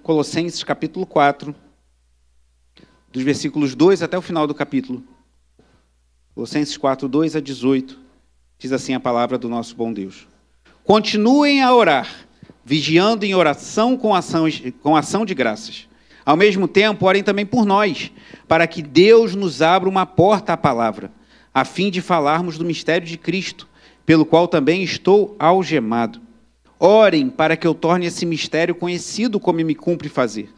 Colossenses capítulo 4, dos versículos 2 até o final do capítulo. Colossenses 4, 2 a 18, diz assim a palavra do nosso bom Deus. Continuem a orar, vigiando em oração com ação de graças. Ao mesmo tempo, orem também por nós, para que Deus nos abra uma porta à palavra, a fim de falarmos do mistério de Cristo, pelo qual também estou algemado. Orem para que eu torne esse mistério conhecido como me cumpre fazer.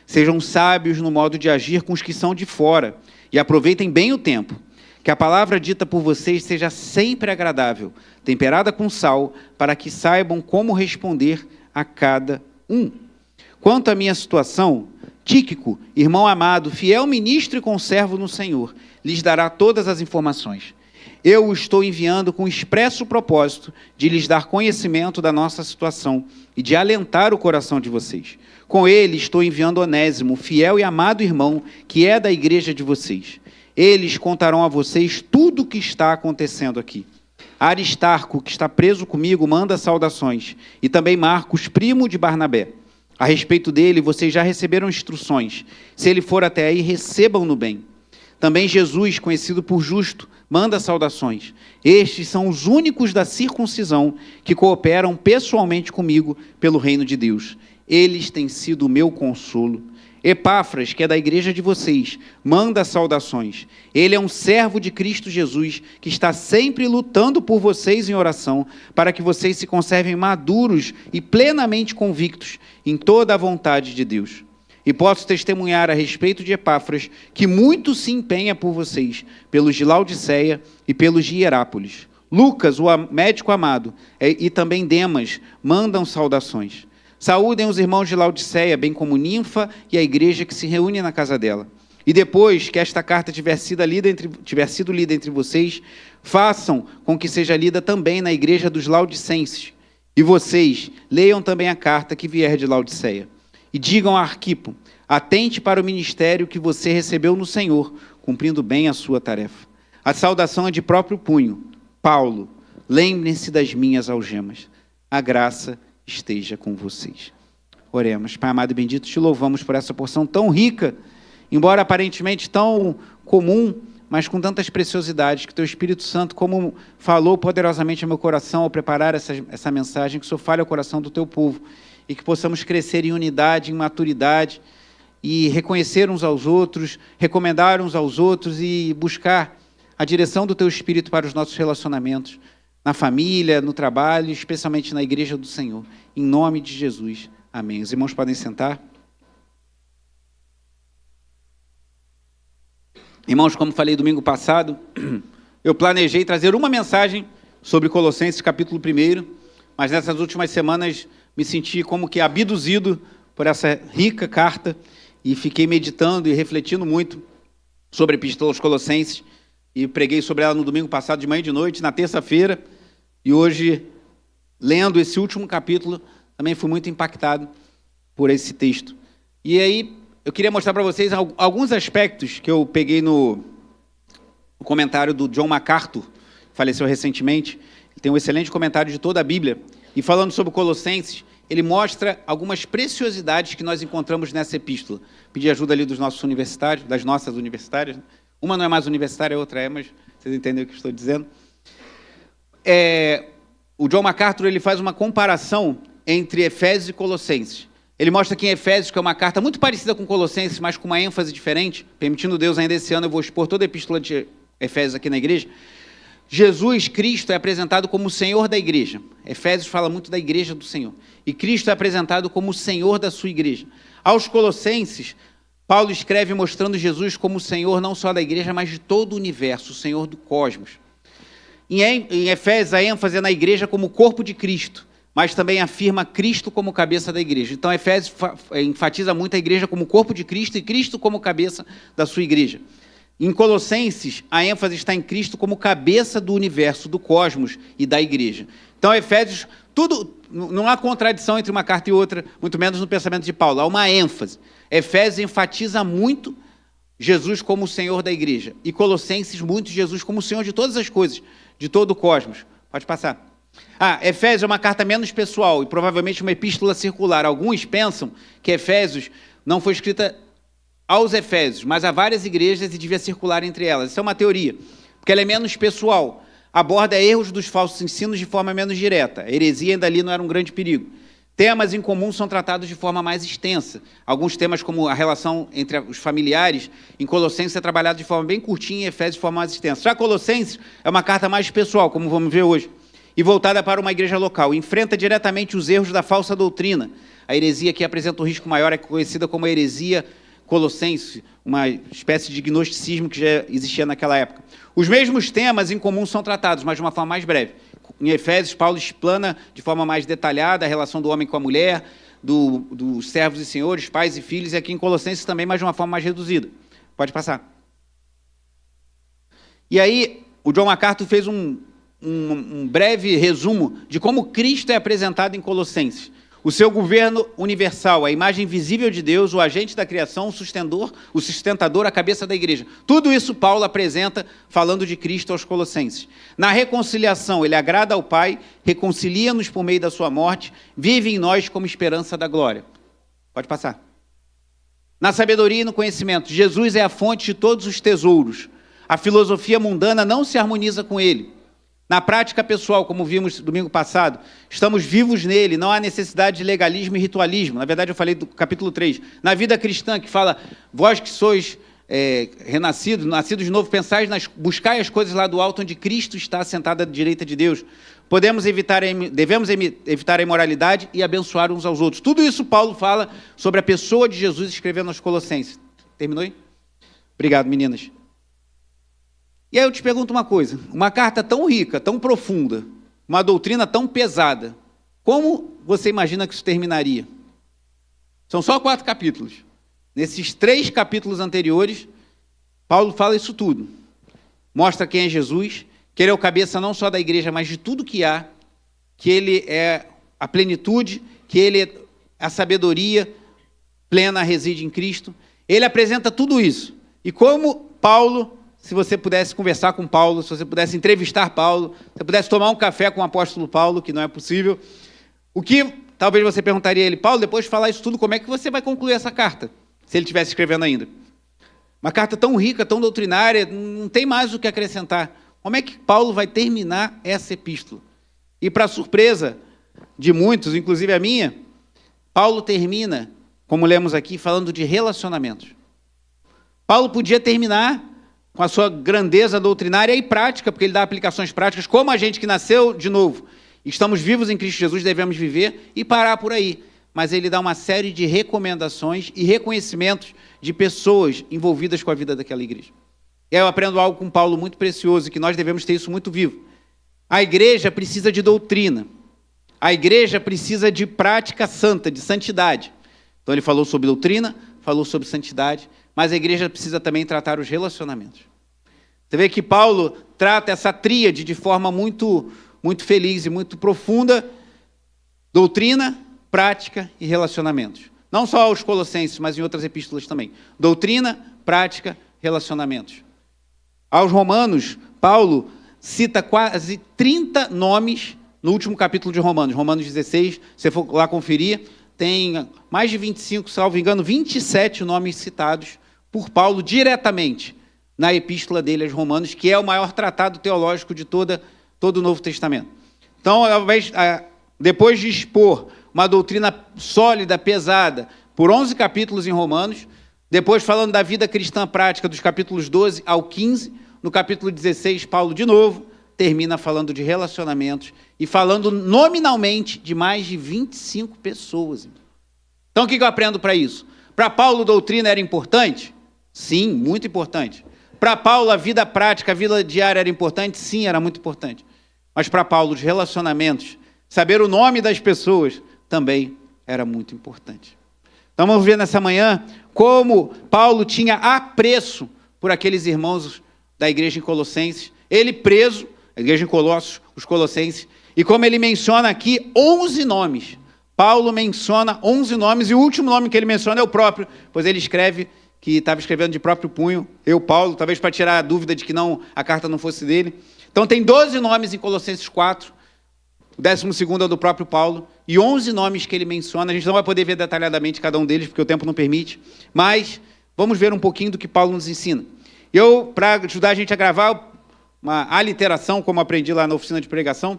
Sejam sábios no modo de agir com os que são de fora, e aproveitem bem o tempo. Que a palavra dita por vocês seja sempre agradável, temperada com sal, para que saibam como responder a cada um. Quanto à minha situação, Tíquico, irmão amado, fiel ministro e conservo no Senhor, lhes dará todas as informações. Eu o estou enviando com expresso propósito de lhes dar conhecimento da nossa situação e de alentar o coração de vocês. Com ele estou enviando Onésimo, fiel e amado irmão, que é da igreja de vocês. Eles contarão a vocês tudo o que está acontecendo aqui. Aristarco, que está preso comigo, manda saudações, e também Marcos, primo de Barnabé. A respeito dele, vocês já receberam instruções. Se ele for até aí, recebam-no bem. Também Jesus, conhecido por Justo, manda saudações. Estes são os únicos da circuncisão que cooperam pessoalmente comigo pelo reino de Deus. Eles têm sido o meu consolo. Epáfras, que é da igreja de vocês, manda saudações. Ele é um servo de Cristo Jesus, que está sempre lutando por vocês em oração, para que vocês se conservem maduros e plenamente convictos em toda a vontade de Deus. E posso testemunhar a respeito de Epáfras, que muito se empenha por vocês, pelos de Laodiceia e pelos de Hierápolis. Lucas, o médico amado, e também Demas, mandam saudações. Saúdem os irmãos de Laodiceia, bem como Ninfa e a igreja que se reúne na casa dela. E depois que esta carta tiver sido lida entre vocês, façam com que seja lida também na igreja dos Laodicenses. E vocês leiam também a carta que vier de Laodiceia. E digam a Arquipo, atente para o ministério que você recebeu no Senhor, cumprindo bem a sua tarefa. A saudação é de próprio punho. Paulo, lembrem-se das minhas algemas. A graça esteja com vocês. Oremos. Pai amado e bendito, te louvamos por essa porção tão rica, embora aparentemente tão comum, mas com tantas preciosidades, que teu Espírito Santo, como falou poderosamente ao meu coração ao preparar essa mensagem, que o Senhor fale ao coração do teu povo, e que possamos crescer em unidade, em maturidade, e reconhecer uns aos outros, recomendar uns aos outros e buscar a direção do teu Espírito para os nossos relacionamentos, na família, no trabalho, especialmente na igreja do Senhor. Em nome de Jesus. Amém. Os irmãos podem sentar. Irmãos, como falei domingo passado, eu planejei trazer uma mensagem sobre Colossenses capítulo 1, mas nessas últimas semanas me senti como que abduzido por essa rica carta e fiquei meditando e refletindo muito sobre a Epístola aos Colossenses e preguei sobre ela no domingo passado de manhã e de noite, na terça-feira. E hoje, lendo esse último capítulo, também fui muito impactado por esse texto. E aí, eu queria mostrar para vocês alguns aspectos que eu peguei no comentário do John MacArthur, que faleceu recentemente. Ele tem um excelente comentário de toda a Bíblia. E falando sobre Colossenses, ele mostra algumas preciosidades que nós encontramos nessa epístola. Pedi ajuda ali dos nossos universitários, das nossas universitárias. Uma não é mais universitária, a outra é, mas vocês entendem o que eu estou dizendo. O John MacArthur ele faz uma comparação entre Efésios e Colossenses. Ele mostra que em Efésios, que é uma carta muito parecida com Colossenses, mas com uma ênfase diferente, permitindo Deus ainda esse ano, eu vou expor toda a epístola de Efésios aqui na igreja. Jesus, Cristo, é apresentado como o Senhor da igreja. Efésios fala muito da igreja do Senhor. E Cristo é apresentado como o Senhor da sua igreja. Aos Colossenses, Paulo escreve mostrando Jesus como o Senhor não só da igreja, mas de todo o universo, o Senhor do cosmos. Em Efésios, a ênfase é na igreja como o corpo de Cristo, mas também afirma Cristo como cabeça da igreja. Então, Efésios enfatiza muito a igreja como corpo de Cristo e Cristo como cabeça da sua igreja. Em Colossenses, a ênfase está em Cristo como cabeça do universo, do cosmos e da igreja. Então, Efésios, não há contradição entre uma carta e outra, muito menos no pensamento de Paulo, há uma ênfase. Efésios enfatiza muito Jesus como o Senhor da igreja, e Colossenses muito Jesus como o Senhor de todas as coisas, de todo o cosmos. Pode passar. Efésios é uma carta menos pessoal e provavelmente uma epístola circular. Alguns pensam que Efésios não foi escrita aos Efésios, mas a várias igrejas e devia circular entre elas. Isso é uma teoria, porque ela é menos pessoal. Aborda erros dos falsos ensinos de forma menos direta. A heresia ainda ali não era um grande perigo. Temas em comum são tratados de forma mais extensa. Alguns temas, como a relação entre os familiares, em Colossenses é trabalhado de forma bem curtinha e em Efésios de forma mais extensa. Já Colossenses é uma carta mais pessoal, como vamos ver hoje, e voltada para uma igreja local. Enfrenta diretamente os erros da falsa doutrina. A heresia que apresenta um risco maior é conhecida como a heresia colossense, uma espécie de gnosticismo que já existia naquela época. Os mesmos temas em comum são tratados, mas de uma forma mais breve. Em Efésios, Paulo explana de forma mais detalhada a relação do homem com a mulher, dos servos e senhores, pais e filhos, e aqui em Colossenses também, mas de uma forma mais reduzida. Pode passar. E aí, o John MacArthur fez um breve resumo de como Cristo é apresentado em Colossenses. O seu governo universal, a imagem visível de Deus, o agente da criação, o sustentador, a cabeça da igreja. Tudo isso Paulo apresenta falando de Cristo aos Colossenses. Na reconciliação, ele agrada ao Pai, reconcilia-nos por meio da sua morte, vive em nós como esperança da glória. Pode passar. Na sabedoria e no conhecimento, Jesus é a fonte de todos os tesouros. A filosofia mundana não se harmoniza com ele. Na prática pessoal, como vimos domingo passado, estamos vivos nele, não há necessidade de legalismo e ritualismo. Na verdade, eu falei do capítulo 3. Na vida cristã, que fala, vós que sois renascidos, nascidos de novo, buscai as coisas lá do alto, onde Cristo está assentado à direita de Deus. Devemos evitar a imoralidade e abençoar uns aos outros. Tudo isso Paulo fala sobre a pessoa de Jesus escrevendo aos Colossenses. Terminou aí? Obrigado, meninas. E aí eu te pergunto uma coisa, uma carta tão rica, tão profunda, uma doutrina tão pesada, como você imagina que isso terminaria? São só 4 capítulos. Nesses 3 capítulos anteriores, Paulo fala isso tudo. Mostra quem é Jesus, que ele é o cabeça não só da igreja, mas de tudo que há, que ele é a plenitude, que ele é a sabedoria plena reside em Cristo. Ele apresenta tudo isso. E como Paulo... Se você pudesse conversar com Paulo, se você pudesse entrevistar Paulo, se você pudesse tomar um café com o apóstolo Paulo, que não é possível, o que talvez você perguntaria a ele, Paulo, depois de falar isso tudo, como é que você vai concluir essa carta? Se ele estivesse escrevendo ainda. Uma carta tão rica, tão doutrinária, não tem mais o que acrescentar. Como é que Paulo vai terminar essa epístola? E para surpresa de muitos, inclusive a minha, Paulo termina, como lemos aqui, falando de relacionamentos. Paulo podia terminar com a sua grandeza doutrinária e prática, porque ele dá aplicações práticas, como a gente que nasceu de novo, estamos vivos em Cristo Jesus, devemos viver, e parar por aí. Mas ele dá uma série de recomendações e reconhecimentos de pessoas envolvidas com a vida daquela igreja. E aí eu aprendo algo com Paulo muito precioso, que nós devemos ter isso muito vivo. A igreja precisa de doutrina. A igreja precisa de prática santa, de santidade. Então ele falou sobre doutrina, falou sobre santidade, mas a igreja precisa também tratar os relacionamentos. Você vê que Paulo trata essa tríade de forma muito, muito feliz e muito profunda, doutrina, prática e relacionamentos. Não só aos Colossenses, mas em outras epístolas também. Doutrina, prática, relacionamentos. Aos Romanos, Paulo cita quase 30 nomes no último capítulo de Romanos, Romanos 16, se você for lá conferir, tem mais de 25, salvo engano, 27 nomes citados por Paulo diretamente na epístola dele aos Romanos, que é o maior tratado teológico de todo o Novo Testamento. Então, depois de expor uma doutrina sólida, pesada, por 11 capítulos em Romanos, depois falando da vida cristã prática dos capítulos 12 ao 15, no capítulo 16, Paulo, de novo, termina falando de relacionamentos e falando nominalmente de mais de 25 pessoas. Então, o que eu aprendo para isso? Para Paulo, doutrina era importante? Sim, muito importante. Para Paulo, a vida prática, a vida diária era importante? Sim, era muito importante. Mas para Paulo, os relacionamentos, saber o nome das pessoas, também era muito importante. Então, vamos ver nessa manhã como Paulo tinha apreço por aqueles irmãos da igreja em Colossenses, ele preso, a igreja em Colossos, os Colossenses, e como ele menciona aqui 11 nomes. Paulo menciona 11 nomes, e o último nome que ele menciona é o próprio, pois ele escreve que estava escrevendo de próprio punho, eu, Paulo, talvez para tirar a dúvida de que a carta não fosse dele. Então tem 12 nomes em Colossenses 4, o 12º é o do próprio Paulo, e 11 nomes que ele menciona. A gente não vai poder ver detalhadamente cada um deles, porque o tempo não permite, mas vamos ver um pouquinho do que Paulo nos ensina. Para ajudar a gente a gravar uma aliteração, como aprendi lá na oficina de pregação,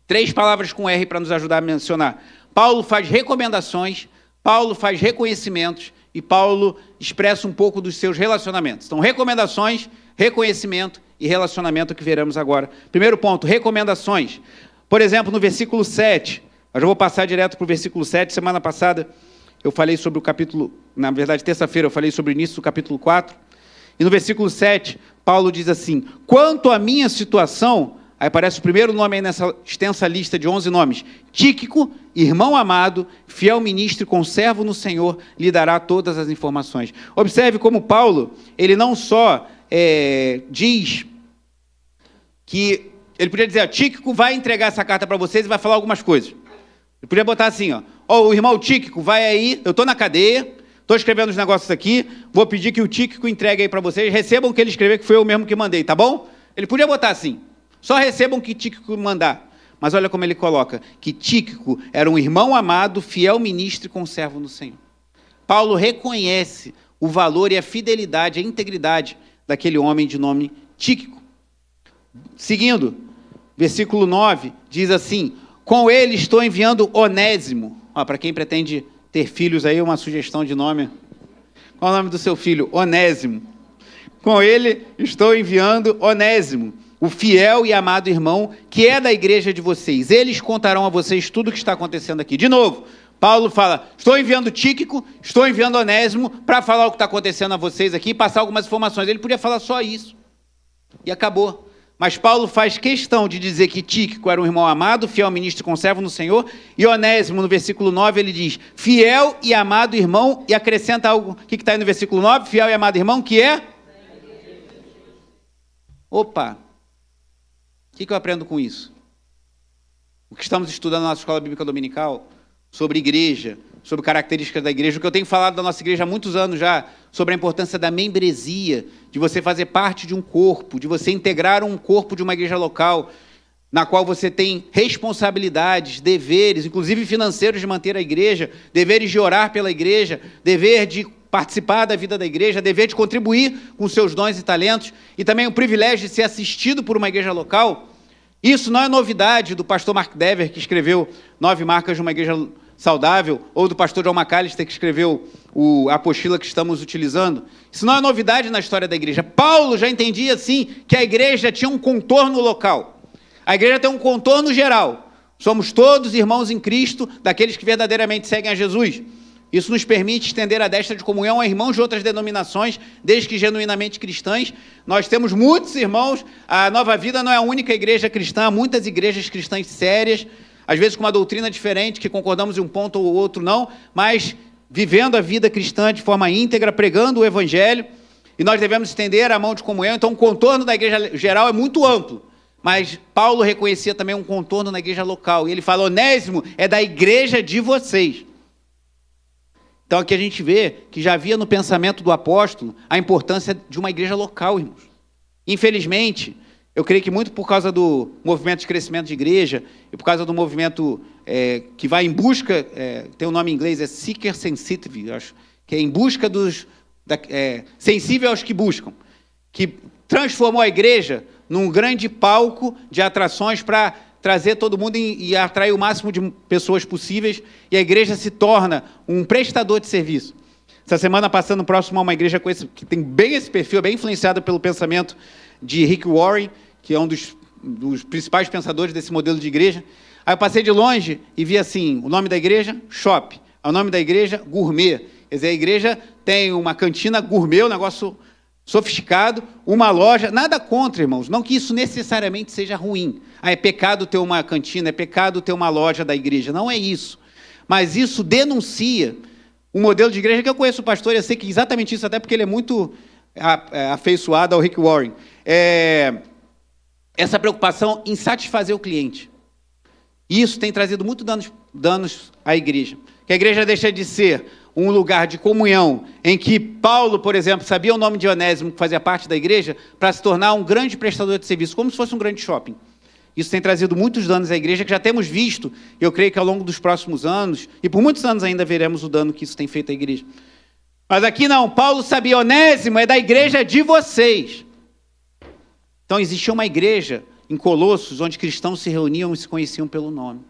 3 palavras com R para nos ajudar a mencionar. Paulo faz recomendações, Paulo faz reconhecimentos, e Paulo expressa um pouco dos seus relacionamentos. Então, recomendações, reconhecimento e relacionamento, que veremos agora. Primeiro ponto, recomendações. Por exemplo, no versículo 7, eu já vou passar direto para o versículo 7. Semana passada eu falei sobre o capítulo, na verdade, terça-feira eu falei sobre o início do capítulo 4. E no versículo 7, Paulo diz assim: quanto à minha situação, aí aparece o primeiro nome aí nessa extensa lista de 11 nomes, Tíquico, irmão amado, fiel ministro e conservo no Senhor, lhe dará todas as informações. Observe como Paulo, ele não só diz que, ele podia dizer, Tíquico vai entregar essa carta para vocês e vai falar algumas coisas. Ele podia botar assim, o irmão Tíquico vai aí, eu estou na cadeia, estou escrevendo os negócios aqui, vou pedir que o Tíquico entregue aí para vocês, recebam o que ele escreveu, que foi eu mesmo que mandei, tá bom? Ele podia botar assim, só recebam o que Tíquico mandar. Mas olha como ele coloca, que Tíquico era um irmão amado, fiel ministro e conservo no Senhor. Paulo reconhece o valor e a fidelidade, a integridade daquele homem de nome Tíquico. Seguindo, versículo 9, diz assim: com ele estou enviando Onésimo. Para quem pretende ter filhos aí, uma sugestão de nome. Qual é o nome do seu filho? Onésimo. Com ele estou enviando Onésimo, o fiel e amado irmão, que é da igreja de vocês. Eles contarão a vocês tudo o que está acontecendo aqui. De novo, Paulo fala, estou enviando Tíquico, estou enviando Onésimo para falar o que está acontecendo a vocês aqui e passar algumas informações. Ele podia falar só isso. E acabou. Mas Paulo faz questão de dizer que Tíquico era um irmão amado, fiel ministro e conservo no Senhor, e Onésimo, no versículo 9, ele diz, fiel e amado irmão, e acrescenta algo, o que está aí no versículo 9? Fiel e amado irmão, que é? Opa! O que eu aprendo com isso? O que estamos estudando na nossa escola bíblica dominical, sobre igreja, sobre características da igreja, o que eu tenho falado da nossa igreja há muitos anos já, sobre a importância da membresia, de você fazer parte de um corpo, de você integrar um corpo de uma igreja local, na qual você tem responsabilidades, deveres, inclusive financeiros, de manter a igreja, deveres de orar pela igreja, dever de participar da vida da igreja, dever de contribuir com seus dons e talentos, e também o privilégio de ser assistido por uma igreja local. Isso não é novidade do pastor Mark Dever, que escreveu 9 marcas de uma igreja saudável, ou do pastor John McAllister, que escreveu a apostila que estamos utilizando. Isso não é novidade na história da igreja. Paulo já entendia, assim, que a igreja tinha um contorno local. A igreja tem um contorno geral. Somos todos irmãos em Cristo, daqueles que verdadeiramente seguem a Jesus. Isso nos permite estender a destra de comunhão a irmãos de outras denominações, desde que genuinamente cristãs. Nós temos muitos irmãos, a Nova Vida não é a única igreja cristã, há muitas igrejas cristãs sérias, às vezes com uma doutrina diferente, que concordamos em um ponto ou outro não, mas vivendo a vida cristã de forma íntegra, pregando o evangelho, e nós devemos estender a mão de comunhão. Então o contorno da igreja geral é muito amplo, mas Paulo reconhecia também um contorno na igreja local, e ele fala, Onésimo é da igreja de vocês. Então aqui a gente vê que já havia no pensamento do apóstolo a importância de uma igreja local, irmãos. Infelizmente, eu creio que muito por causa do movimento de crescimento de igreja e por causa do movimento que vai em busca, tem um nome em inglês, é seeker sensitive, acho, que é em busca sensível aos que buscam, que transformou a igreja num grande palco de atrações para trazer todo mundo e atrair o máximo de pessoas possíveis, e a igreja se torna um prestador de serviço. Essa semana, passando próximo a uma igreja que tem bem esse perfil, bem influenciado pelo pensamento de Rick Warren, que é um dos principais pensadores desse modelo de igreja. Aí eu passei de longe e vi assim, o nome da igreja, Shop, o nome da igreja, Gourmet. Quer dizer, a igreja tem uma cantina gourmet, um negócio sofisticado, uma loja, nada contra, irmãos, não que isso necessariamente seja ruim. É pecado ter uma cantina, é pecado ter uma loja da igreja, não é isso. Mas isso denuncia um modelo de igreja que eu conheço o pastor, e eu sei que exatamente isso, até porque ele é muito afeiçoado ao Rick Warren. Essa preocupação em satisfazer o cliente. Isso tem trazido muito danos à igreja. Que a igreja deixa de ser um lugar de comunhão, em que Paulo, por exemplo, sabia o nome de Onésimo, que fazia parte da igreja, para se tornar um grande prestador de serviço, como se fosse um grande shopping. Isso tem trazido muitos danos à igreja, que já temos visto, eu creio que ao longo dos próximos anos, e por muitos anos ainda veremos o dano que isso tem feito à igreja. Mas aqui não, Paulo sabia, Onésimo é da igreja de vocês. Então existia uma igreja em Colossos, onde cristãos se reuniam e se conheciam pelo nome.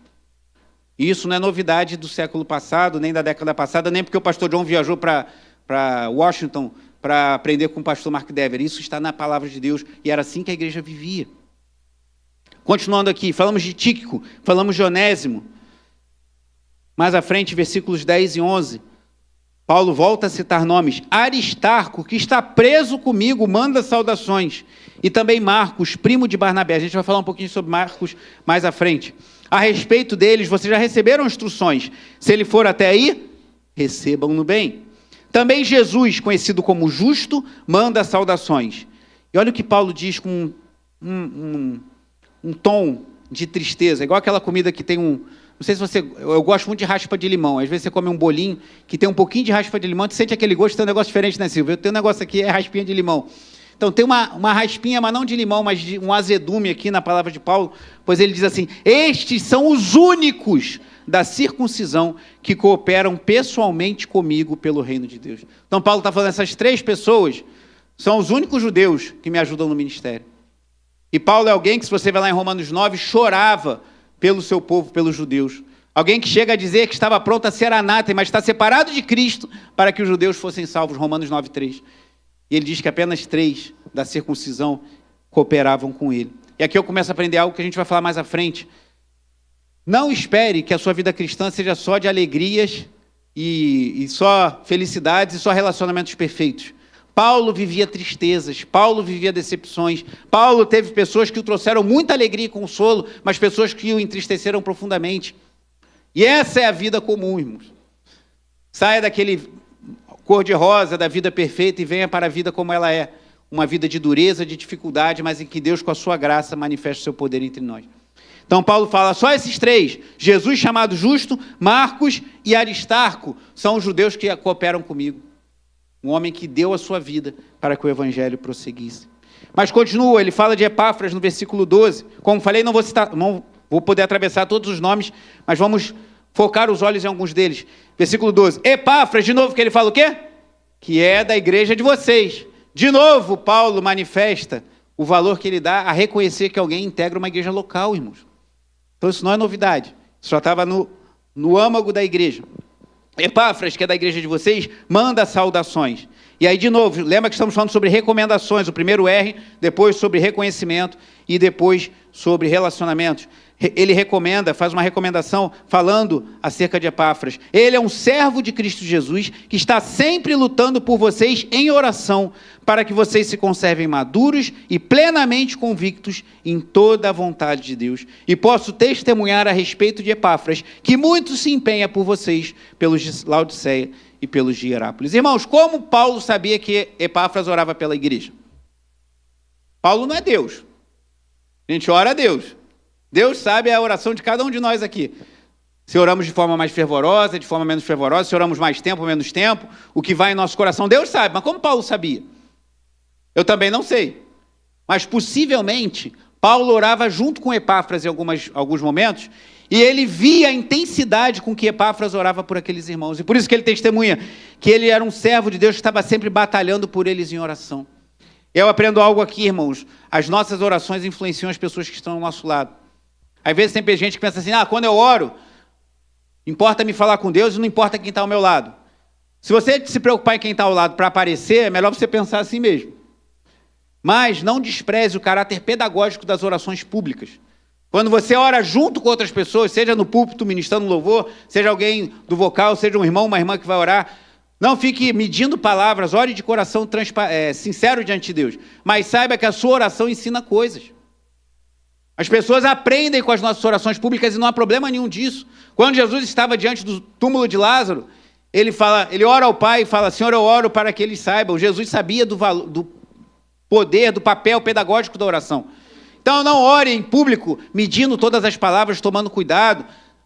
E isso não é novidade do século passado, nem da década passada, nem porque o pastor John viajou para Washington para aprender com o pastor Mark Dever. Isso está na palavra de Deus, e era assim que a igreja vivia. Continuando aqui, falamos de Tíquico, falamos de Onésimo. Mais à frente, versículos 10 e 11, Paulo volta a citar nomes. Aristarco, que está preso comigo, manda saudações. E também Marcos, primo de Barnabé. A gente vai falar um pouquinho sobre Marcos mais à frente. A respeito deles, vocês já receberam instruções. Se ele for até aí, recebam-no bem. Também Jesus, conhecido como Justo, manda saudações. E olha o que Paulo diz com um tom de tristeza, igual aquela comida que tem não sei se você, eu gosto muito de raspa de limão, às vezes você come um bolinho que tem um pouquinho de raspa de limão, você sente aquele gosto, tem um negócio diferente, né, Silvia? Eu tenho um negócio aqui, é raspinha de limão. Então tem uma raspinha, mas não de limão, mas de um azedume aqui na palavra de Paulo, pois ele diz assim, estes são os únicos da circuncisão que cooperam pessoalmente comigo pelo reino de Deus. Então Paulo está falando, essas 3 pessoas são os únicos judeus que me ajudam no ministério. E Paulo é alguém que, se você vai lá em Romanos 9, chorava pelo seu povo, pelos judeus. Alguém que chega a dizer que estava pronto a ser anátema, mas está separado de Cristo para que os judeus fossem salvos, Romanos 9, 3. E ele diz que apenas 3 da circuncisão cooperavam com ele. E aqui eu começo a aprender algo que a gente vai falar mais à frente. Não espere que a sua vida cristã seja só de alegrias e só felicidades e só relacionamentos perfeitos. Paulo vivia tristezas, Paulo vivia decepções, Paulo teve pessoas que o trouxeram muita alegria e consolo, mas pessoas que o entristeceram profundamente. E essa é a vida comum, irmãos. Saia daquele cor-de-rosa da vida perfeita e venha para a vida como ela é. Uma vida de dureza, de dificuldade, mas em que Deus, com a sua graça, manifesta o seu poder entre nós. Então Paulo fala, só esses 3, Jesus chamado Justo, Marcos e Aristarco, são os judeus que cooperam comigo. Um homem que deu a sua vida para que o evangelho prosseguisse. Mas continua, ele fala de Epáfras no versículo 12. Como falei, não vou poder atravessar todos os nomes, mas vamos focar os olhos em alguns deles. Versículo 12. Epáfras, de novo, que ele fala o quê? Que é da igreja de vocês. De novo, Paulo manifesta o valor que ele dá a reconhecer que alguém integra uma igreja local, irmãos. Então isso não é novidade. Isso já estava no âmago da igreja. Epáfras, que é da igreja de vocês, manda saudações. E aí, de novo, lembra que estamos falando sobre recomendações, o primeiro R, depois sobre reconhecimento e depois sobre relacionamentos. Ele recomenda, faz uma recomendação falando acerca de Epáfras. Ele é um servo de Cristo Jesus que está sempre lutando por vocês em oração para que vocês se conservem maduros e plenamente convictos em toda a vontade de Deus. E posso testemunhar a respeito de Epáfras que muito se empenha por vocês, pelos de Laodiceia e pelos de Hierápolis. Irmãos, como Paulo sabia que Epáfras orava pela igreja? Paulo não é Deus. A gente ora a Deus. Deus sabe a oração de cada um de nós aqui. Se oramos de forma mais fervorosa, de forma menos fervorosa, se oramos mais tempo ou menos tempo, o que vai em nosso coração, Deus sabe. Mas como Paulo sabia? Eu também não sei. Mas possivelmente, Paulo orava junto com Epáfras em alguns momentos, e ele via a intensidade com que Epáfras orava por aqueles irmãos. E por isso que ele testemunha que ele era um servo de Deus que estava sempre batalhando por eles em oração. Eu aprendo algo aqui, irmãos. As nossas orações influenciam as pessoas que estão ao nosso lado. Às vezes tem gente que pensa assim, quando eu oro, importa me falar com Deus e não importa quem está ao meu lado. Se você se preocupar em quem está ao lado para aparecer, é melhor você pensar assim mesmo. Mas não despreze o caráter pedagógico das orações públicas. Quando você ora junto com outras pessoas, seja no púlpito, ministrando louvor, seja alguém do vocal, seja um irmão, uma irmã que vai orar, não fique medindo palavras, ore de coração sincero diante de Deus. Mas saiba que a sua oração ensina coisas. As pessoas aprendem com as nossas orações públicas e não há problema nenhum disso. Quando Jesus estava diante do túmulo de Lázaro, ele ora ao Pai e fala, Senhor, eu oro para que eles saibam. Jesus sabia do poder, do papel pedagógico da oração. Então não ore em público, medindo todas as palavras, tomando cuidado,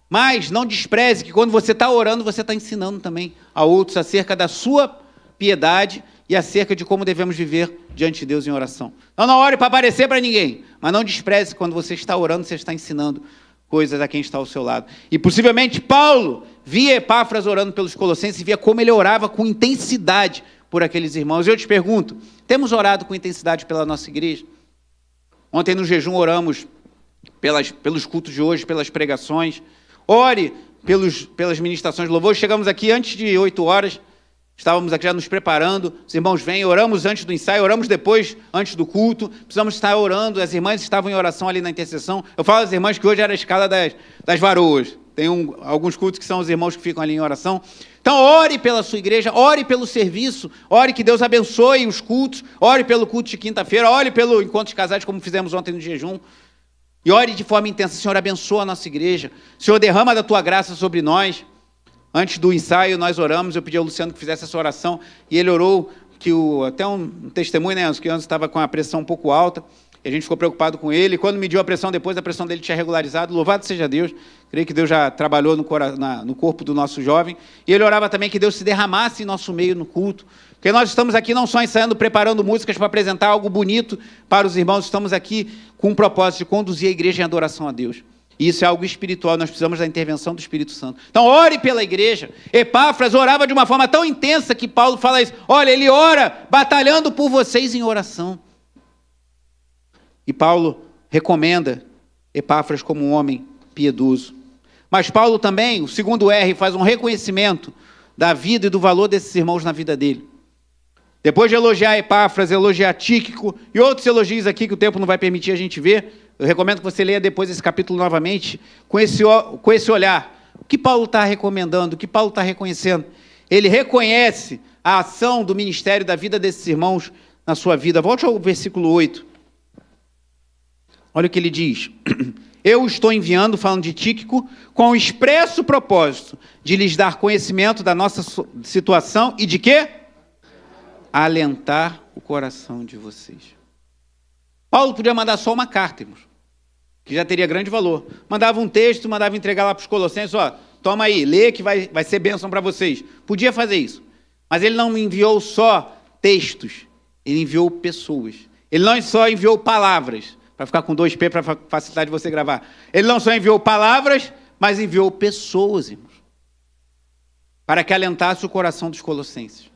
mas não despreze que quando você está orando, você está ensinando também a outros acerca da sua piedade e acerca de como devemos viver diante de Deus em oração. Então não ore para aparecer para ninguém, mas não despreze quando você está orando, você está ensinando coisas a quem está ao seu lado. E possivelmente Paulo via Epáfras orando pelos colossenses e via como ele orava com intensidade por aqueles irmãos. Eu te pergunto, temos orado com intensidade pela nossa igreja? Ontem no jejum oramos pelos cultos de hoje, pelas pregações. Ore pelas ministrações de louvor. Chegamos aqui antes de 8 horas, estávamos aqui já nos preparando, os irmãos vêm, oramos antes do ensaio, oramos depois, antes do culto, precisamos estar orando, as irmãs estavam em oração ali na intercessão. Eu falo às irmãs que hoje era a escala das varoas, tem alguns cultos que são os irmãos que ficam ali em oração. Então ore pela sua igreja, ore pelo serviço, ore que Deus abençoe os cultos, ore pelo culto de quinta-feira, ore pelo encontro de casais, como fizemos ontem no jejum, e ore de forma intensa. Senhor, abençoa a nossa igreja, Senhor, derrama da tua graça sobre nós. Antes do ensaio, nós oramos, eu pedi ao Luciano que fizesse essa oração, e ele orou, até um testemunho, né, que Anso estava com a pressão um pouco alta, e a gente ficou preocupado com ele, e quando mediu a pressão depois, a pressão dele tinha regularizado, louvado seja Deus, creio que Deus já trabalhou no corpo do nosso jovem, e ele orava também que Deus se derramasse em nosso meio no culto, porque nós estamos aqui não só ensaiando, preparando músicas para apresentar algo bonito para os irmãos, estamos aqui com o propósito de conduzir a igreja em adoração a Deus. E isso é algo espiritual, nós precisamos da intervenção do Espírito Santo. Então, ore pela igreja. Epáfras orava de uma forma tão intensa que Paulo fala isso. Olha, ele ora batalhando por vocês em oração. E Paulo recomenda Epáfras como um homem piedoso. Mas Paulo também, o segundo R, faz um reconhecimento da vida e do valor desses irmãos na vida dele. Depois de elogiar Epáfras, elogiar Tíquico e outros elogios aqui que o tempo não vai permitir a gente ver, eu recomendo que você leia depois esse capítulo novamente, com esse olhar. O que Paulo está recomendando, o que Paulo está reconhecendo? Ele reconhece a ação do ministério da vida desses irmãos na sua vida. Volte ao versículo 8. Olha o que ele diz. Eu estou enviando, falando de Tíquico, com o expresso propósito de lhes dar conhecimento da nossa situação e de quê? Alentar o coração de vocês. Paulo podia mandar só uma carta, irmãos, que já teria grande valor. Mandava um texto, mandava entregar lá para os colossenses, toma aí, lê que vai ser bênção para vocês. Podia fazer isso. Mas ele não enviou só textos, ele enviou pessoas. Ele não só enviou palavras, para ficar com 2P para facilitar de você gravar. Ele não só enviou palavras, mas enviou pessoas, irmãos, para que alentasse o coração dos colossenses.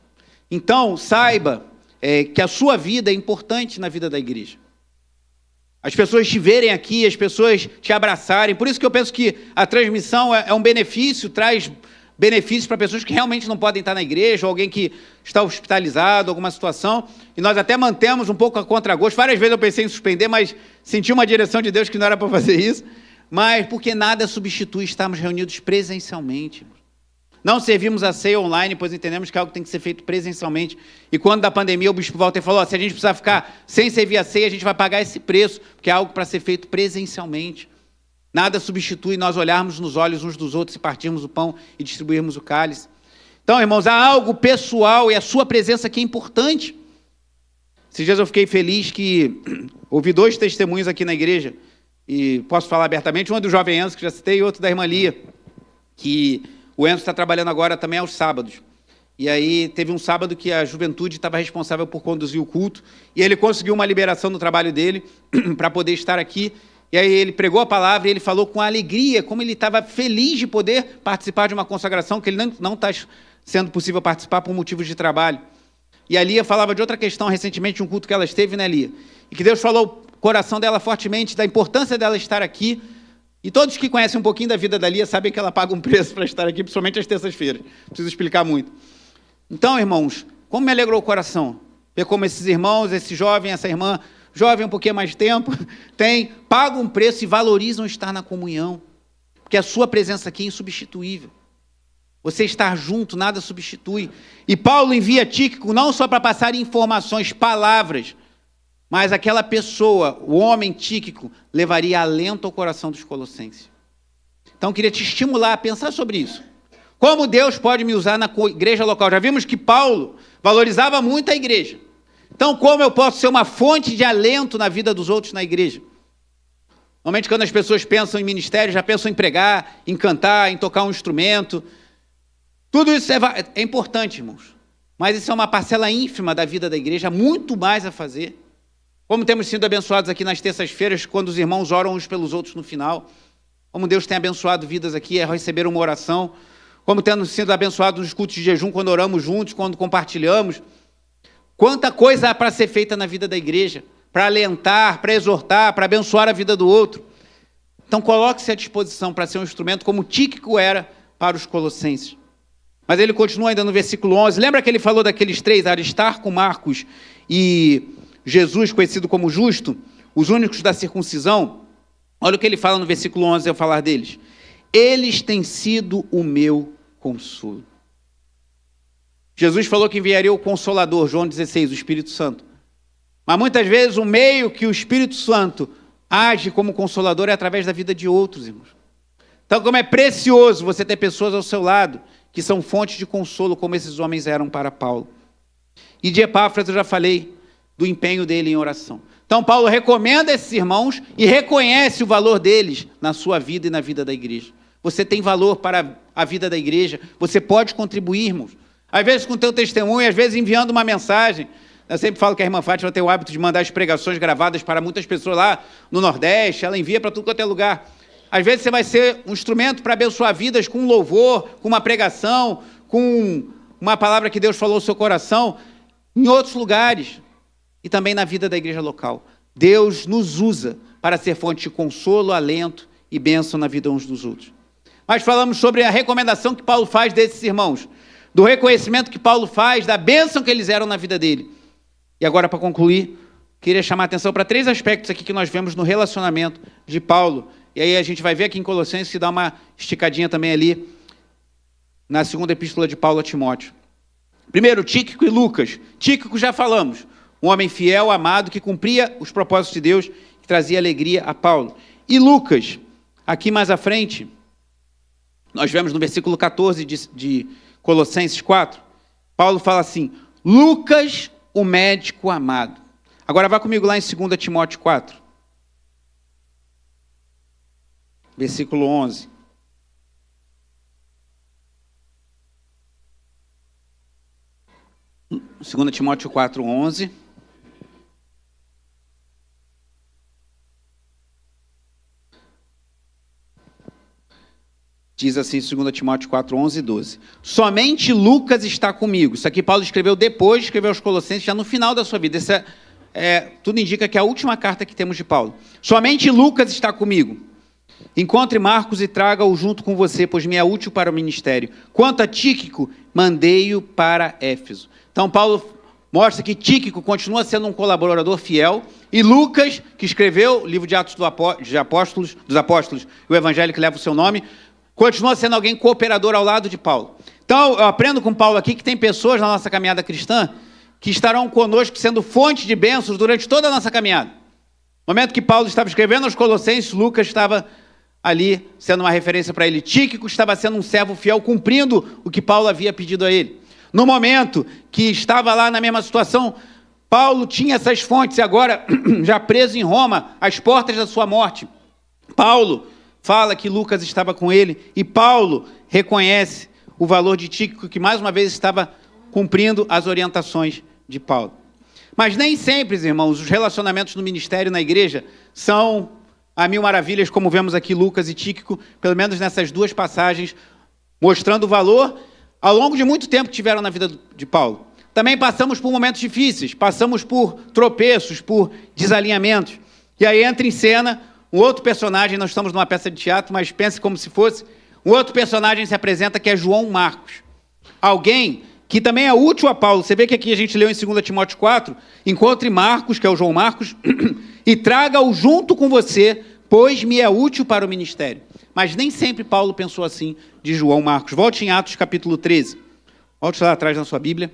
Então, saiba que a sua vida é importante na vida da igreja. As pessoas te verem aqui, as pessoas te abraçarem. Por isso que eu penso que a transmissão é um benefício, traz benefícios para pessoas que realmente não podem estar na igreja, ou alguém que está hospitalizado, alguma situação. E nós até mantemos um pouco a contragosto. Várias vezes eu pensei em suspender, mas senti uma direção de Deus que não era para fazer isso. Mas porque nada substitui estarmos reunidos presencialmente. Não servimos a ceia online, pois entendemos que é algo que tem que ser feito presencialmente. E quando da pandemia o bispo Walter falou, se a gente precisar ficar sem servir a ceia, a gente vai pagar esse preço, porque é algo para ser feito presencialmente. Nada substitui nós olharmos nos olhos uns dos outros e partirmos o pão e distribuirmos o cálice. Então, irmãos, há algo pessoal e a sua presença aqui é importante. Esses dias eu fiquei feliz que ouvi 2 testemunhos aqui na igreja, e posso falar abertamente, um é do jovem Enzo, que já citei, e outro da irmã Lia, que o Enzo está trabalhando agora também aos sábados. E aí teve um sábado que a juventude estava responsável por conduzir o culto, e ele conseguiu uma liberação no trabalho dele para poder estar aqui. E aí ele pregou a palavra e ele falou com alegria, como ele estava feliz de poder participar de uma consagração, que ele não está sendo possível participar por motivos de trabalho. E a Lia falava de outra questão recentemente, de um culto que ela esteve, né, Lia? E que Deus falou no coração dela fortemente da importância dela estar aqui. E todos que conhecem um pouquinho da vida da Lia sabem que ela paga um preço para estar aqui, principalmente às terças-feiras. Não preciso explicar muito. Então, irmãos, como me alegrou o coração ver como esses irmãos, esse jovem, essa irmã, jovem um pouquinho mais tempo, pagam um preço e valorizam estar na comunhão. Porque a sua presença aqui é insubstituível. Você estar junto, nada substitui. E Paulo envia Tíquico não só para passar informações, palavras, mas aquela pessoa, o homem Tíquico, levaria alento ao coração dos colossenses. Então, eu queria te estimular a pensar sobre isso. Como Deus pode me usar na igreja local? Já vimos que Paulo valorizava muito a igreja. Então, como eu posso ser uma fonte de alento na vida dos outros na igreja? Normalmente, quando as pessoas pensam em ministério, já pensam em pregar, em cantar, em tocar um instrumento. Tudo isso é importante, irmãos. mas isso é uma parcela ínfima da vida da igreja, há muito mais a fazer. Como temos sido abençoados aqui nas terças-feiras, quando os irmãos oram uns pelos outros no final. Como Deus tem abençoado vidas aqui, é receber uma oração. Como temos sido abençoados nos cultos de jejum, quando oramos juntos, quando compartilhamos. Quanta coisa há para ser feita na vida da igreja, para alentar, para exortar, para abençoar a vida do outro. Então coloque-se à disposição para ser um instrumento como Tíquico era para os colossenses. Mas ele continua ainda no versículo 11. Lembra que ele falou daqueles três, Aristarco, Marcos e Jesus, conhecido como Justo, os únicos da circuncisão? Olha o que ele fala no versículo 11 ao falar deles. Eles têm sido o meu consolo. Jesus falou que enviaria o Consolador, João 16, o Espírito Santo. Mas muitas vezes o meio que o Espírito Santo age como Consolador é através da vida de outros, irmãos. Então, como é precioso você ter pessoas ao seu lado que são fontes de consolo, como esses homens eram para Paulo. E de Epáfras eu já falei do empenho dele em oração. Então, Paulo recomenda esses irmãos e reconhece o valor deles na sua vida e na vida da igreja. Você tem valor para a vida da igreja, você pode contribuir, irmãos. Às vezes com o teu testemunho, às vezes enviando uma mensagem. Eu sempre falo que a irmã Fátima tem o hábito de mandar as pregações gravadas para muitas pessoas lá no Nordeste, ela envia para tudo quanto é lugar. Às vezes você vai ser um instrumento para abençoar vidas com um louvor, com uma pregação, com uma palavra que Deus falou no seu coração, em outros lugares e também na vida da igreja local. Deus nos usa para ser fonte de consolo, alento e bênção na vida uns dos outros. Mas falamos sobre a recomendação que Paulo faz desses irmãos, do reconhecimento que Paulo faz, da bênção que eles eram na vida dele. E agora, para concluir, queria chamar a atenção para três aspectos aqui que nós vemos no relacionamento de Paulo. E aí a gente vai ver aqui em Colossenses que dá uma esticadinha também ali na segunda epístola de Paulo a Timóteo. Primeiro, Tíquico e Lucas. Tíquico já falamos, um homem fiel, amado, que cumpria os propósitos de Deus, que trazia alegria a Paulo. E Lucas, aqui mais à frente, nós vemos no versículo 14 de Colossenses 4, Paulo fala assim, Lucas, o médico amado. Agora vá comigo lá em 2 Timóteo 4. Versículo 11. Segunda Timóteo 4, 11. Diz assim, 2 Timóteo 4, 11 e 12. Somente Lucas está comigo. Isso aqui Paulo escreveu depois de escrever aos Colossenses, já no final da sua vida. Tudo indica que é a última carta que temos de Paulo. Somente Lucas está comigo. Encontre Marcos e traga-o junto com você, pois me é útil para o ministério. Quanto a Tíquico, mandei-o para Éfeso. Então, Paulo mostra que Tíquico continua sendo um colaborador fiel, e Lucas, que escreveu o livro de Atos dos Apóstolos, o evangelho que leva o seu nome, continua sendo alguém cooperador ao lado de Paulo. Então, eu aprendo com Paulo aqui que tem pessoas na nossa caminhada cristã que estarão conosco sendo fonte de bênçãos durante toda a nossa caminhada. No momento que Paulo estava escrevendo aos Colossenses, Lucas estava ali sendo uma referência para ele. Tíquico estava sendo um servo fiel, cumprindo o que Paulo havia pedido a ele. No momento que estava lá na mesma situação, Paulo tinha essas fontes, e agora, já preso em Roma, às portas da sua morte, Paulo fala que Lucas estava com ele, e Paulo reconhece o valor de Tíquico, que mais uma vez estava cumprindo as orientações de Paulo. Mas nem sempre, irmãos, os relacionamentos no ministério, na igreja, são a mil maravilhas, como vemos aqui Lucas e Tíquico, pelo menos nessas duas passagens, mostrando o valor ao longo de muito tempo que tiveram na vida de Paulo. Também passamos por momentos difíceis, passamos por tropeços, por desalinhamentos. E aí entra em cena um outro personagem, nós estamos numa peça de teatro, mas pense como se fosse, um outro personagem se apresenta que é João Marcos. Alguém que também é útil a Paulo. Você vê que aqui a gente leu em 2 Timóteo 4, encontre Marcos, que é o João Marcos, e traga-o junto com você, pois me é útil para o ministério. Mas nem sempre Paulo pensou assim de João Marcos. Volte em Atos capítulo 13. Volte lá atrás na sua Bíblia.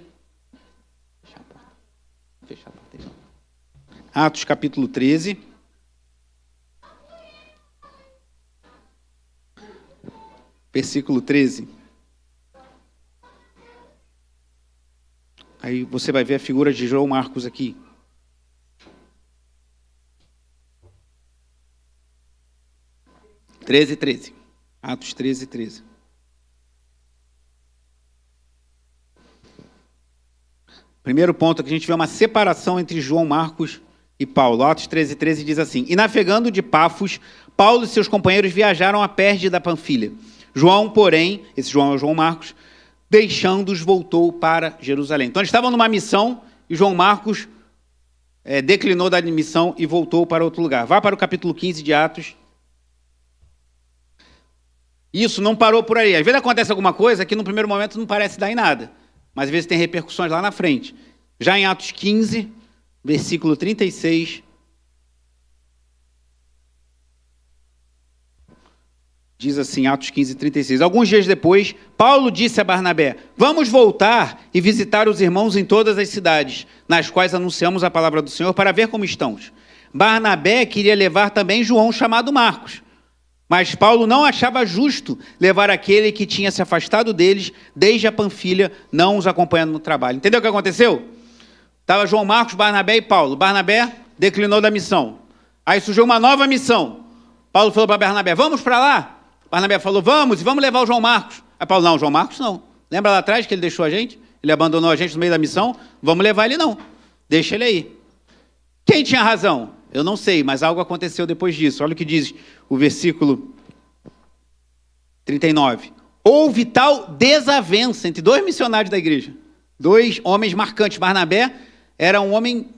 Atos capítulo 13. Versículo 13. Aí você vai ver a figura de João Marcos aqui. Atos 13, 13. Primeiro ponto, que a gente vê uma separação entre João Marcos e Paulo. Atos 13:13 diz assim: E navegando de Pafos, Paulo e seus companheiros viajaram a Perge da Panfilha. João, porém, esse João é o João Marcos, deixando-os, voltou para Jerusalém. Então, eles estavam numa missão e João Marcos declinou da missão e voltou para outro lugar. Vá para o capítulo 15 de Atos. Isso não parou por aí. Às vezes acontece alguma coisa que no primeiro momento não parece dar em nada, mas às vezes tem repercussões lá na frente. Já em Atos 15, versículo 36, diz assim, Atos 15, 36. Alguns dias depois, Paulo disse a Barnabé: Vamos voltar e visitar os irmãos em todas as cidades, nas quais anunciamos a palavra do Senhor, para ver como estão. Barnabé queria levar também João, chamado Marcos. Mas Paulo não achava justo levar aquele que tinha se afastado deles desde a Panfilha, não os acompanhando no trabalho. Entendeu o que aconteceu? Estava João Marcos, Barnabé e Paulo. Barnabé declinou da missão. Aí surgiu uma nova missão. Paulo falou para Barnabé: Vamos para lá? Barnabé falou: Vamos, e vamos levar o João Marcos. Aí Paulo: Não, João Marcos não. Lembra lá atrás que ele deixou a gente? Ele abandonou a gente no meio da missão? Vamos levar ele não. Deixa ele aí. Quem tinha razão? Eu não sei, mas algo aconteceu depois disso. Olha o que diz o versículo 39. Houve tal desavença entre dois missionários da igreja. Dois homens marcantes. Barnabé era um homem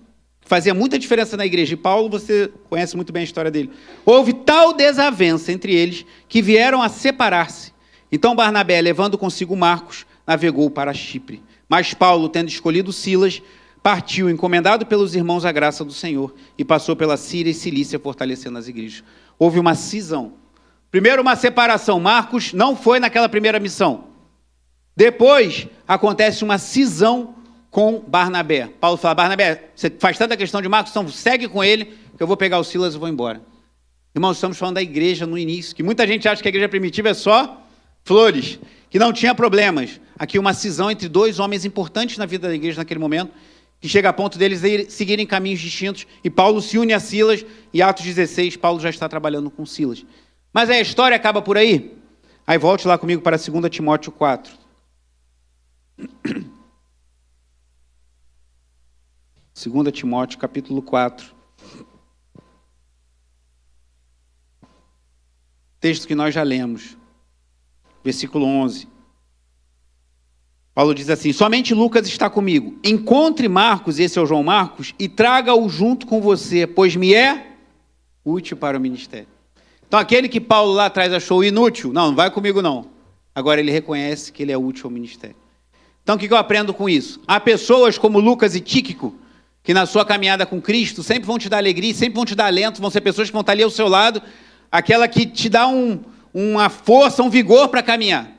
que fazia muita diferença na igreja. E Paulo, você conhece muito bem a história dele. Houve tal desavença entre eles que vieram a separar-se. Então Barnabé, levando consigo Marcos, navegou para Chipre. Mas Paulo, tendo escolhido Silas, partiu, encomendado pelos irmãos à graça do Senhor, e passou pela Síria e Cilícia, fortalecendo as igrejas. Houve uma cisão. Primeiro, uma separação. Marcos não foi naquela primeira missão. Depois, acontece uma cisão com Barnabé. Paulo fala: Barnabé, você faz tanta questão de Marcos, então segue com ele, que eu vou pegar o Silas e vou embora. Irmãos, estamos falando da igreja no início, que muita gente acha que a igreja primitiva é só flores, que não tinha problemas. Aqui uma cisão entre dois homens importantes na vida da igreja naquele momento, que chega a ponto deles seguirem caminhos distintos, e Paulo se une a Silas, e Atos 16, Paulo já está trabalhando com Silas. Mas aí a história acaba por aí? Aí volte lá comigo para 2 Timóteo 4. 2 Timóteo, capítulo 4. Texto que nós já lemos. Versículo 11. Paulo diz assim: Somente Lucas está comigo. Encontre Marcos, esse é o João Marcos, e traga-o junto com você, pois me é útil para o ministério. Então, aquele que Paulo lá atrás achou inútil, não vai comigo não. Agora ele reconhece que ele é útil ao ministério. Então, o que eu aprendo com isso? Há pessoas como Lucas e Tíquico, que na sua caminhada com Cristo sempre vão te dar alegria, sempre vão te dar alento, vão ser pessoas que vão estar ali ao seu lado, aquela que te dá uma força, um vigor para caminhar.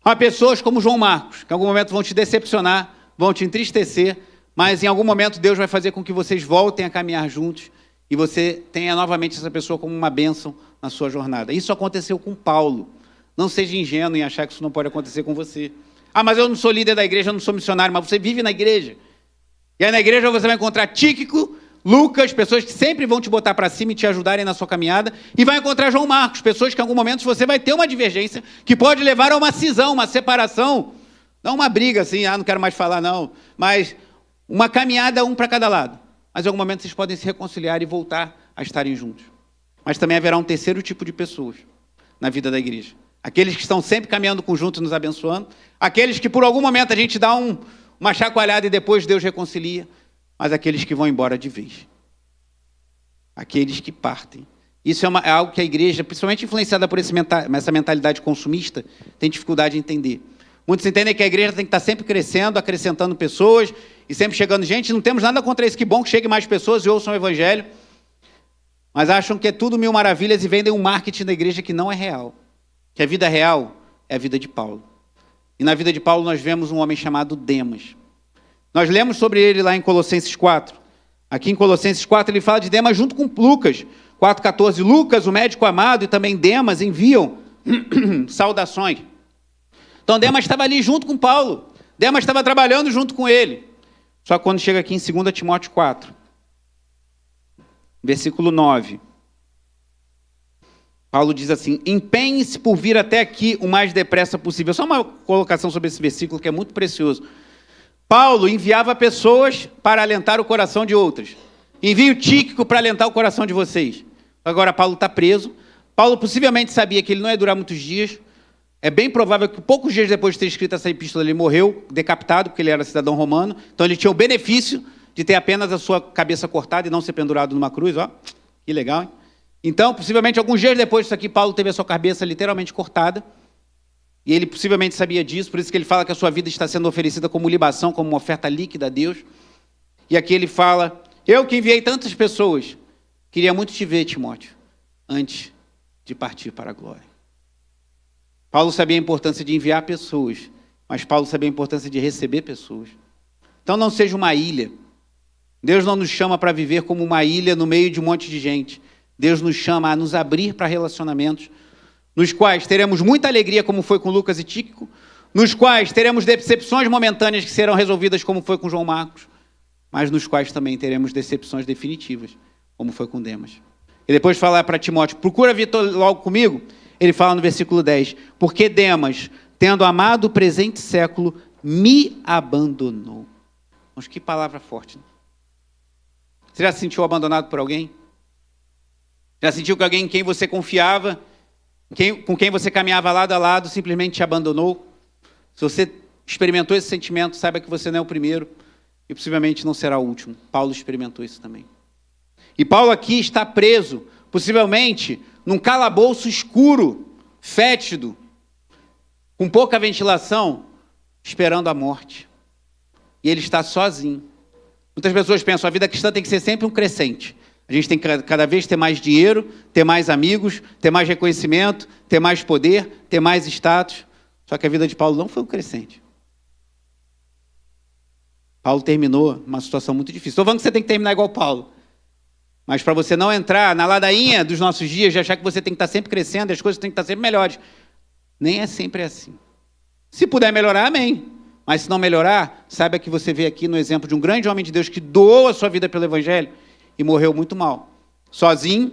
Há pessoas como João Marcos, que em algum momento vão te decepcionar, vão te entristecer, mas em algum momento Deus vai fazer com que vocês voltem a caminhar juntos e você tenha novamente essa pessoa como uma bênção na sua jornada. Isso aconteceu com Paulo. Não seja ingênuo em achar que isso não pode acontecer com você. Ah, mas eu não sou líder da igreja, eu não sou missionário, mas você vive na igreja. E aí na igreja você vai encontrar Tíquico, Lucas, pessoas que sempre vão te botar para cima e te ajudarem na sua caminhada, e vai encontrar João Marcos, pessoas que em algum momento você vai ter uma divergência que pode levar a uma cisão, uma separação, não uma briga assim, não quero mais falar não, mas uma caminhada um para cada lado. Mas em algum momento vocês podem se reconciliar e voltar a estarem juntos. Mas também haverá um terceiro tipo de pessoas na vida da igreja. Aqueles que estão sempre caminhando conjuntos, nos abençoando, aqueles que por algum momento a gente dá uma chacoalhada e depois Deus reconcilia, mas aqueles que vão embora de vez. Aqueles que partem. Isso é algo que a igreja, principalmente influenciada por essa mentalidade consumista, tem dificuldade de entender. Muitos entendem que a igreja tem que estar sempre crescendo, acrescentando pessoas, e sempre chegando gente. Não temos nada contra isso, que bom que chegue mais pessoas e ouçam o evangelho, mas acham que é tudo mil maravilhas e vendem um marketing da igreja que não é real. Que a vida real é a vida de Paulo. E na vida de Paulo nós vemos um homem chamado Demas. Nós lemos sobre ele lá em Colossenses 4. Aqui em Colossenses 4 ele fala de Demas junto com Lucas. 4,14. Lucas, o médico amado, e também Demas enviam saudações. Então Demas estava ali junto com Paulo. Demas estava trabalhando junto com ele. Só que quando chega aqui em 2 Timóteo 4, versículo 9, Paulo diz assim: empenhe-se por vir até aqui o mais depressa possível. Só uma colocação sobre esse versículo que é muito precioso. Paulo enviava pessoas para alentar o coração de outras. Envio Tíquico para alentar o coração de vocês. Agora Paulo está preso. Paulo possivelmente sabia que ele não ia durar muitos dias. É bem provável que poucos dias depois de ter escrito essa epístola, ele morreu decapitado, porque ele era cidadão romano. Então ele tinha o benefício de ter apenas a sua cabeça cortada e não ser pendurado numa cruz. Ó, que legal, hein? Então, possivelmente, alguns dias depois disso aqui, Paulo teve a sua cabeça literalmente cortada. E ele possivelmente sabia disso, por isso que ele fala que a sua vida está sendo oferecida como libação, como uma oferta líquida a Deus. E aqui ele fala, eu que enviei tantas pessoas, queria muito te ver, Timóteo, antes de partir para a glória. Paulo sabia a importância de enviar pessoas, mas Paulo sabia a importância de receber pessoas. Então não seja uma ilha. Deus não nos chama para viver como uma ilha no meio de um monte de gente. Deus nos chama a nos abrir para relacionamentos, nos quais teremos muita alegria, como foi com Lucas e Tíquico, nos quais teremos decepções momentâneas que serão resolvidas, como foi com João Marcos, mas nos quais também teremos decepções definitivas, como foi com Demas. E depois falar para Timóteo, procura vir logo comigo, ele fala no versículo 10, porque Demas, tendo amado o presente século, me abandonou. Mas que palavra forte, né? Você já se sentiu abandonado por alguém? Já sentiu que alguém em quem você confiava, com quem você caminhava lado a lado, simplesmente te abandonou? Se você experimentou esse sentimento, saiba que você não é o primeiro e possivelmente não será o último. Paulo experimentou isso também. E Paulo aqui está preso, possivelmente, num calabouço escuro, fétido, com pouca ventilação, esperando a morte. E ele está sozinho. Muitas pessoas pensam, a vida cristã tem que ser sempre um crescente. A gente tem que cada vez ter mais dinheiro, ter mais amigos, ter mais reconhecimento, ter mais poder, ter mais status. Só que a vida de Paulo não foi um crescente. Paulo terminou uma situação muito difícil. Estou falando que você tem que terminar igual Paulo. Mas para você não entrar na ladainha dos nossos dias, de achar que você tem que estar sempre crescendo, as coisas têm que estar sempre melhores. Nem é sempre assim. Se puder melhorar, amém. Mas se não melhorar, saiba que você vê aqui no exemplo de um grande homem de Deus que doou a sua vida pelo Evangelho e morreu muito mal. Sozinho,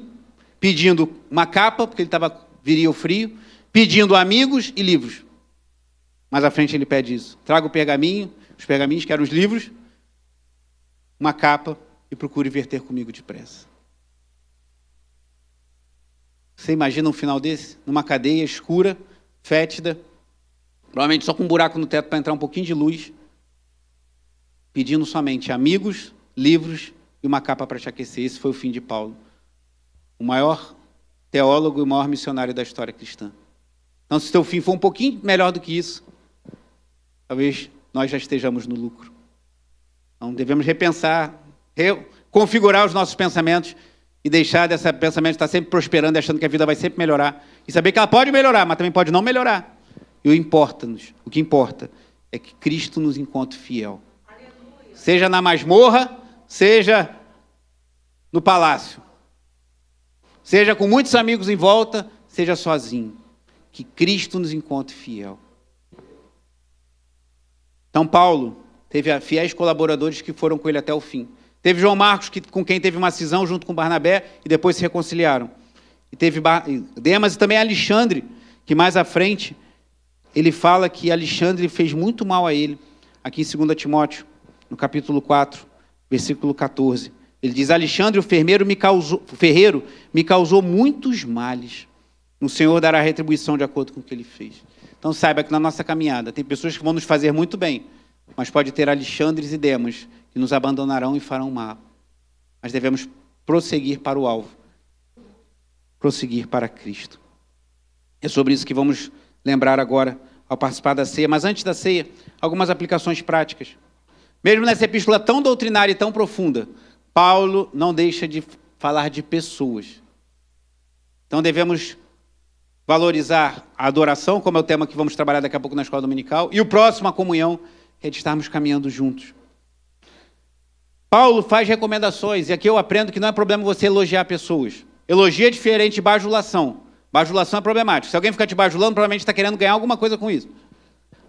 pedindo uma capa, porque ele estava viril frio, pedindo amigos e livros. Mais à frente ele pede isso. Traga o pergaminho, os pergaminhos que eram os livros, uma capa e procure verter comigo depressa. Você imagina um final desse? Numa cadeia escura, fétida, provavelmente só com um buraco no teto para entrar um pouquinho de luz, pedindo somente amigos, livros e uma capa para te aquecer. Esse foi o fim de Paulo, o maior teólogo e o maior missionário da história cristã. Então, se o teu fim for um pouquinho melhor do que isso, talvez nós já estejamos no lucro. Então, devemos repensar, configurar os nossos pensamentos e deixar desse pensamento estar sempre prosperando, achando que a vida vai sempre melhorar. E saber que ela pode melhorar, mas também pode não melhorar. E o que importa é que Cristo nos encontre fiel. Aleluia. Seja na masmorra, seja no palácio. Seja com muitos amigos em volta, seja sozinho. Que Cristo nos encontre fiel. Então, Paulo teve fiéis colaboradores que foram com ele até o fim. Teve João Marcos, com quem teve uma cisão junto com Barnabé, e depois se reconciliaram. E teve Demas e também Alexandre, que mais à frente, ele fala que Alexandre fez muito mal a ele. Aqui em 2 Timóteo, no capítulo 4, versículo 14. Ele diz, Alexandre, o ferreiro me causou muitos males. O Senhor dará retribuição de acordo com o que ele fez. Então saiba que na nossa caminhada tem pessoas que vão nos fazer muito bem, mas pode ter Alexandres e Demas que nos abandonarão e farão mal. Mas devemos prosseguir para o alvo. Prosseguir para Cristo. É sobre isso que vamos lembrar agora ao participar da ceia. Mas antes da ceia, algumas aplicações práticas. Mesmo nessa epístola tão doutrinária e tão profunda, Paulo não deixa de falar de pessoas. Então devemos valorizar a adoração, como é o tema que vamos trabalhar daqui a pouco na escola dominical, e o próximo, a comunhão, que é de estarmos caminhando juntos. Paulo faz recomendações, e aqui eu aprendo que não é problema você elogiar pessoas. Elogio é diferente de bajulação. Bajulação é problemático. Se alguém ficar te bajulando, provavelmente está querendo ganhar alguma coisa com isso.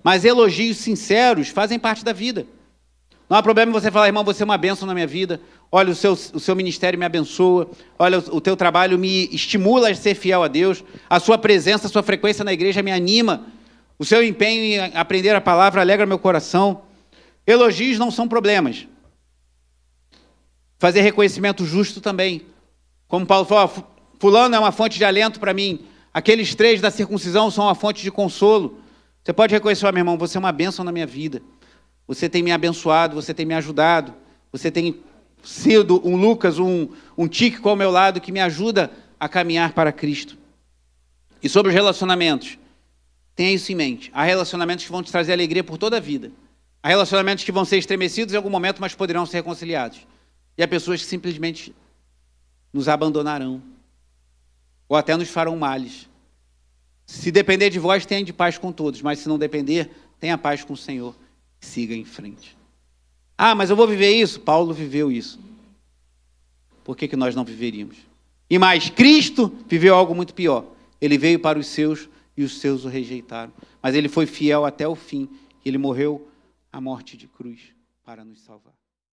Mas elogios sinceros fazem parte da vida. Não há problema você falar, irmão, você é uma bênção na minha vida. Olha, o seu ministério me abençoa. Olha, o teu trabalho me estimula a ser fiel a Deus. A sua presença, a sua frequência na igreja me anima. O seu empenho em aprender a palavra alegra meu coração. Elogios não são problemas. Fazer reconhecimento justo também. Como Paulo falou, fulano é uma fonte de alento para mim. Aqueles 3 da circuncisão são uma fonte de consolo. Você pode reconhecer, meu irmão, você é uma bênção na minha vida. Você tem me abençoado, você tem me ajudado. Você tem sido um Lucas, um Tíquico ao meu lado que me ajuda a caminhar para Cristo. E sobre os relacionamentos, tenha isso em mente. Há relacionamentos que vão te trazer alegria por toda a vida. Há relacionamentos que vão ser estremecidos em algum momento, mas poderão ser reconciliados. E há pessoas que simplesmente nos abandonarão. Ou até nos farão males. Se depender de vós, tenha de paz com todos. Mas se não depender, tenha paz com o Senhor. Siga em frente. Ah, mas eu vou viver isso? Paulo viveu isso. Por que nós não viveríamos? E mais, Cristo viveu algo muito pior. Ele veio para os seus e os seus o rejeitaram. Mas ele foi fiel até o fim. Ele morreu a morte de cruz para nos salvar.